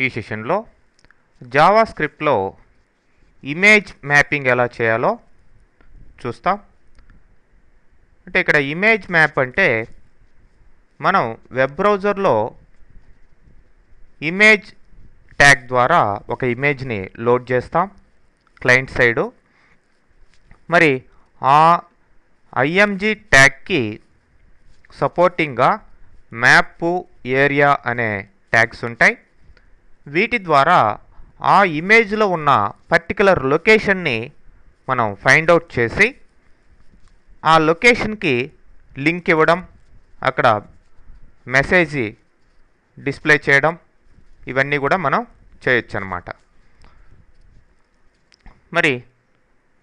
ఈ సెషన్లో జావా స్క్రిప్ట్లో ఇమేజ్ మ్యాపింగ్ ఎలా చేయాలో చూస్తాం. అంటే ఇక్కడ ఇమేజ్ మ్యాప్ అంటే మనం వెబ్ బ్రౌజర్లో ఇమేజ్ ట్యాగ్ ద్వారా ఒక ఇమేజ్ని లోడ్ చేస్తాం క్లయింట్ సైడు. మరి ఆ ఐఎంజీ ట్యాగ్కి సపోర్టింగ్గా మ్యాప్ ఏరియా అనే ట్యాగ్స్ ఉంటాయి. వీటి ద్వారా ఆ ఇమేజ్లో ఉన్న పర్టికులర్ లొకేషన్ని మనం ఫైండ్ అవుట్ చేసి ఆ లొకేషన్కి లింక్ ఇవ్వడం, అక్కడ మెసేజ్ డిస్ప్లే చేయడం, ఇవన్నీ కూడా మనం చేయొచ్చు అన్నమాట. మరి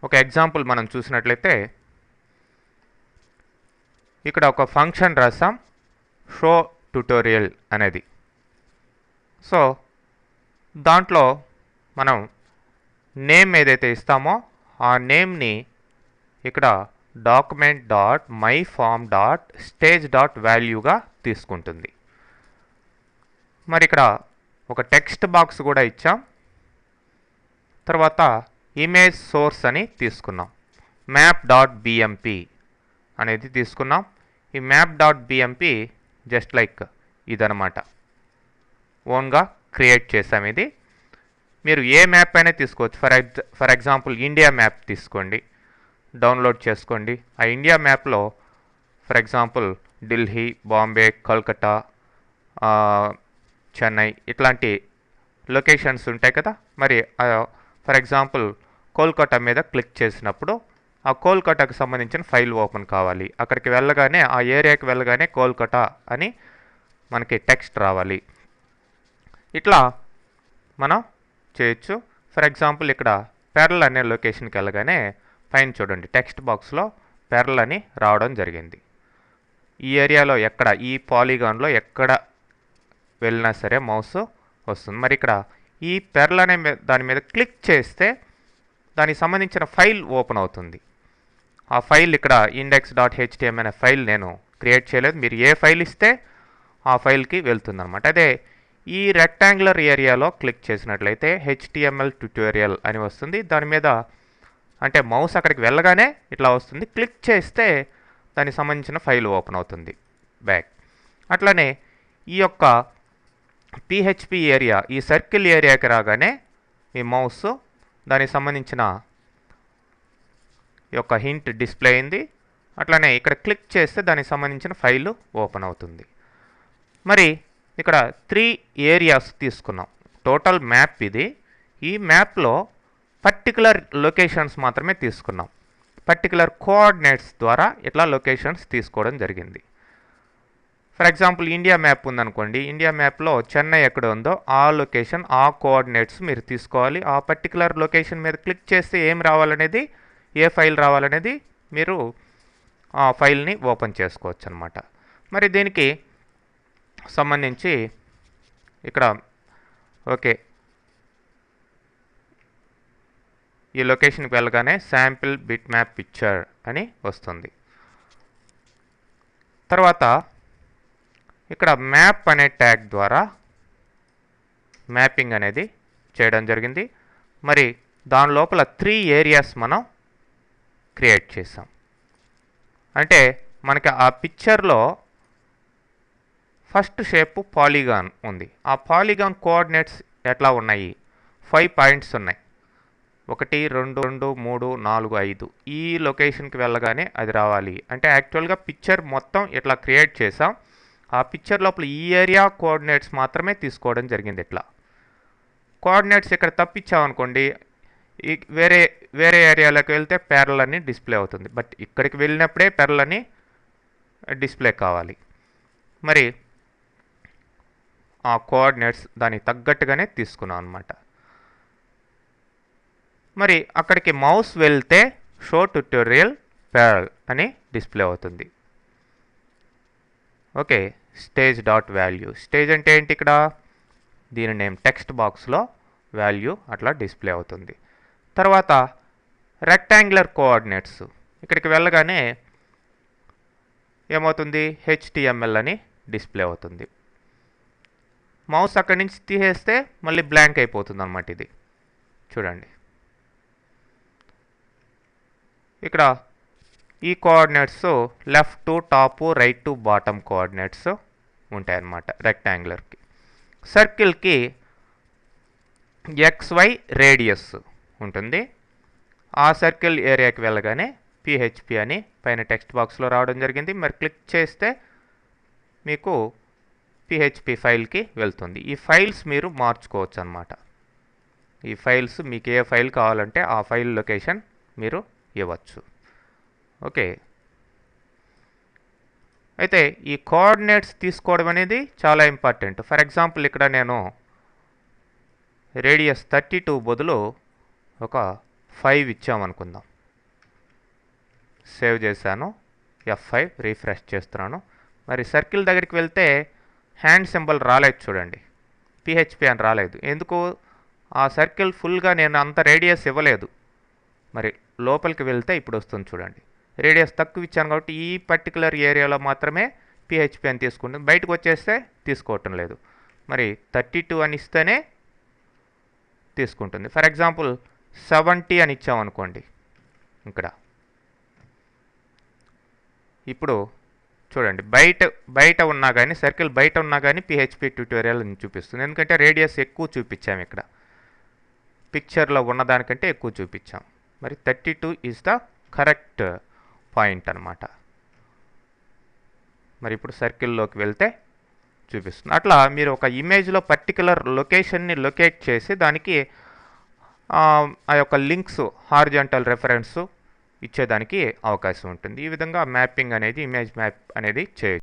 ఒక ఎగ్జాంపుల్ మనం చూసినట్లయితే ఇక్కడ ఒక ఫంక్షన్ రాసాం షో ట్యుటోరియల్ అనేది. సో దాంట్లో మనం నేమ్ ఏదైతే ఇస్తామో ఆ నేమ్ని ఇక్కడ document dot my form dot stage dot వాల్యూగా తీసుకుంటుంది. మరి ఇక్కడ ఒక టెక్స్ట్ బాక్స్ కూడా ఇచ్చాం. తర్వాత ఇమేజ్ సోర్స్ అని తీసుకున్నాం, మ్యాప్ డాట్ బిఎంపి అనేది తీసుకున్నాం. ఈ map dot BMP just like ఇదనమాట, ఓన్గా క్రియేట్ చేసాం. ఇది మీరు ఏ మ్యాప్ అయినా తీసుకోవచ్చు. ఫర్ ఎగ్జాంపుల్ ఇండియా మ్యాప్ తీసుకోండి, డౌన్లోడ్ చేసుకోండి. ఆ ఇండియా మ్యాప్లో ఫర్ ఎగ్జాంపుల్ ఢిల్లీ, బాంబే, కల్కట్టా, చెన్నై ఇట్లాంటి లొకేషన్స్ ఉంటాయి కదా. మరి ఫర్ ఎగ్జాంపుల్ కోల్కతా మీద క్లిక్ చేసినప్పుడు ఆ కోల్కతాకు సంబంధించిన ఫైల్ ఓపెన్ కావాలి. అక్కడికి వెళ్ళగానే, ఆ ఏరియాకి వెళ్ళగానే కోల్కతా అని మనకి టెక్స్ట్ రావాలి. ఇట్లా మనం చేయొచ్చు. ఫర్ ఎగ్జాంపుల్ ఇక్కడ పెరల్ అనే లొకేషన్కి వెళ్ళగానే పైన చూడండి టెక్స్ట్ బాక్స్లో పెరల్ అని రావడం జరిగింది. ఈ ఏరియాలో ఎక్కడ, ఈ పాలిగాన్లో ఎక్కడ వెళ్ళినా సరే మౌస్ వస్తుంది. మరి ఇక్కడ ఈ పెరల్ అనే దాని మీద క్లిక్ చేస్తే దానికి సంబంధించిన ఫైల్ ఓపెన్ అవుతుంది. ఆ ఫైల్ ఇక్కడ index.html అనే ఫైల్ నేను క్రియేట్ చేయలేదు. మీరు ఏ ఫైల్ ఇస్తే ఆ ఫైల్కి వెళ్తుంది అనమాట. అదే ఈ రెక్టాంగులర్ ఏరియాలో క్లిక్ చేసినట్లయితే HTML ట్యుటోరియల్ అని వస్తుంది. దాని మీద అంటే మౌస్ అక్కడికి వెళ్ళగానే ఇట్లా వస్తుంది. క్లిక్ చేస్తే దానికి సంబంధించిన ఫైల్ ఓపెన్ అవుతుంది బ్యాక్. అట్లనే ఈ యొక్క PHP ఏరియా, ఈ సర్కిల్ ఏరియాకి రాగానే ఈ మౌస్ దానికి సంబంధించిన యొక్క హింట్ డిస్ప్లే అయింది. అట్లనే ఇక్కడ క్లిక్ చేస్తే దానికి సంబంధించిన ఫైలు ఓపెన్ అవుతుంది. మరి ఇక్కడ 3 ఏరియాస్ తీసుకున్నాం. టోటల్ మ్యాప్ ఇది. ఈ మ్యాప్లో పర్టికులర్ లొకేషన్స్ మాత్రమే తీసుకున్నాం. పర్టికులర్ కోఆర్డినేట్స్ ద్వారా ఇట్లా లొకేషన్స్ తీసుకోవడం జరిగింది. ఫర్ ఎగ్జాంపుల్ ఇండియా మ్యాప్ ఉందనుకోండి, ఇండియా మ్యాప్లో చెన్నై ఎక్కడ ఉందో ఆ లొకేషన్, ఆ కోఆర్డినేట్స్ మీరు తీసుకోవాలి. ఆ పర్టికులర్ లొకేషన్ మీద క్లిక్ చేస్తే ఏం రావాలనేది, ఏ ఫైల్ రావాలనేది మీరు ఆ ఫైల్ని ఓపెన్ చేసుకోవచ్చు అనమాట. మరి దీనికి సంబంధించి ఇక్కడ ఓకే, ఈ లొకేషన్కి వెళ్ళగానే శాంపిల్ బిట్ మ్యాప్ పిక్చర్ అని వస్తుంది. తర్వాత ఇక్కడ మ్యాప్ అనే ట్యాగ్ ద్వారా మ్యాపింగ్ అనేది చేయడం జరిగింది. మరి దాని లోపల 3 ఏరియాస్ మనం క్రియేట్ చేసాం. అంటే మనకి ఆ పిక్చర్లో ఫస్ట్ షేప్ పాలిగాన్ ఉంది. ఆ పాలిగాన్ కోఆర్డినేట్స్ ఎట్లా ఉన్నాయి? 5 పాయింట్స్ ఉన్నాయి. 1 2 3 4 5. ఈ లొకేషన్కి వెళ్ళగానే అది రావాలి. అంటే యాక్చువల్గా పిక్చర్ మొత్తం ఇట్లా క్రియేట్ చేసాం. ఆ పిక్చర్ లోపల ఈ ఏరియా కోఆర్డినేట్స్ మాత్రమే తీసుకోవడం జరిగింది. ఇట్లా కోఆర్డినేట్స్ ఇక్కడ తప్పించామనుకోండి, ఈ వేరే ఏరియాలోకి వెళ్తే పెరల్ అని డిస్ప్లే అవుతుంది. బట్ ఇక్కడికి వెళ్ళినప్పుడే పెరల్ అని డిస్ప్లే కావాలి. మరి ఆ కోఆర్డినేట్స్ దానికి తగ్గట్టుగానే తీసుకున్నాం అనమాట. మరి అక్కడికి మౌస్ వెళ్తే షో ట్యుటోరియల్ పెరల్ అని డిస్ప్లే అవుతుంది. Okay, stage dot value. Stage అంటే ఏంటి? ఇక్కడ దీని నేమ్ టెక్స్ట్ బాక్స్లో వాల్యూ అట్లా డిస్ప్లే అవుతుంది. తర్వాత రెక్టాంగులర్ కోఆర్డినేట్స్, ఇక్కడికి వెళ్ళగానే ఏమవుతుంది? HTML అని డిస్ప్లే అవుతుంది. మౌస్ అక్కడి నుంచి తీసేస్తే మళ్ళీ బ్లాంక్ అయిపోతుంది అనమాట. ఇది చూడండి, ఇక్కడ ఈ coordinates left to top, right to bottom coordinates ఉంటాయన్నమాట రెక్టాంగులర్కి. సర్కిల్కి XY రేడియస్ ఉంటుంది. ఆ సర్కిల్ ఏరియాకి వెళ్ళగానే PHP అని పైన టెక్స్ట్ బాక్స్లో రావడం జరిగింది. మరి క్లిక్ చేస్తే మీకు PHP ఫైల్కి వెళ్తుంది. ఈ ఫైల్స్ మీరు మార్చుకోవచ్చు అన్నమాట. ఈ ఫైల్స్ మీకు ఏ ఫైల్ కావాలంటే ఆ ఫైల్ లొకేషన్ మీరు ఇవ్వచ్చు. ఓకే, అయితే ఈ కోఆర్డినేట్స్ తీసుకోవడం అనేది చాలా ఇంపార్టెంట్. ఫర్ ఎగ్జాంపుల్ ఇక్కడ నేను రేడియస్ 32 బదులు ఒక 5 ఇచ్చామనుకుందాం. సేవ్ చేశాను, F5 రీఫ్రెష్ చేస్తున్నాను. మరి సర్కిల్ దగ్గరికి వెళ్తే హ్యాండ్ సింబల్ రాలేదు చూడండి, PHP అని రాలేదు. ఎందుకు? ఆ సర్కిల్ ఫుల్గా నేను అంత రేడియస్ ఇవ్వలేదు. మరి లోపలికి వెళ్తే ఇప్పుడు వస్తుంది చూడండి, రేడియస్ తక్కువ ఇచ్చాను కాబట్టి ఈ పర్టికులర్ ఏరియాలో మాత్రమే PHP అని తీసుకుంటుంది. బయటకు వచ్చేస్తే తీసుకోవటం లేదు. మరి 32 అని ఇస్తేనే తీసుకుంటుంది. ఫర్ ఎగ్జాంపుల్ 70 అని ఇచ్చామనుకోండి ఇక్కడ. ఇప్పుడు చూడండి, బయట ఉన్నా కానీ, సర్కిల్ బయట ఉన్నా కానీ PHP ట్యూటోరియల్ చూపిస్తుంది. ఎందుకంటే రేడియస్ ఎక్కువ చూపించాము ఇక్కడ, పిక్చర్లో ఉన్నదానికంటే ఎక్కువ చూపించాం. మరి 32 ఈజ్ ద కరెక్ట్ పాయింట్ అనమాట. మరి ఇప్పుడు సర్కిల్లోకి వెళ్తే చూపిస్తుంది. అట్లా మీరు ఒక ఇమేజ్లో పర్టికులర్ లొకేషన్ని లొకేట్ చేసి దానికి ఆ యొక్క లింక్స్, హారిజాంటల్ రెఫరెన్స్ ఇచ్చేదానికి అవకాశం ఉంటుంది. ఈ విధంగా మ్యాపింగ్ అనేది, ఇమేజ్ మ్యాప్ అనేది చేయొచ్చు.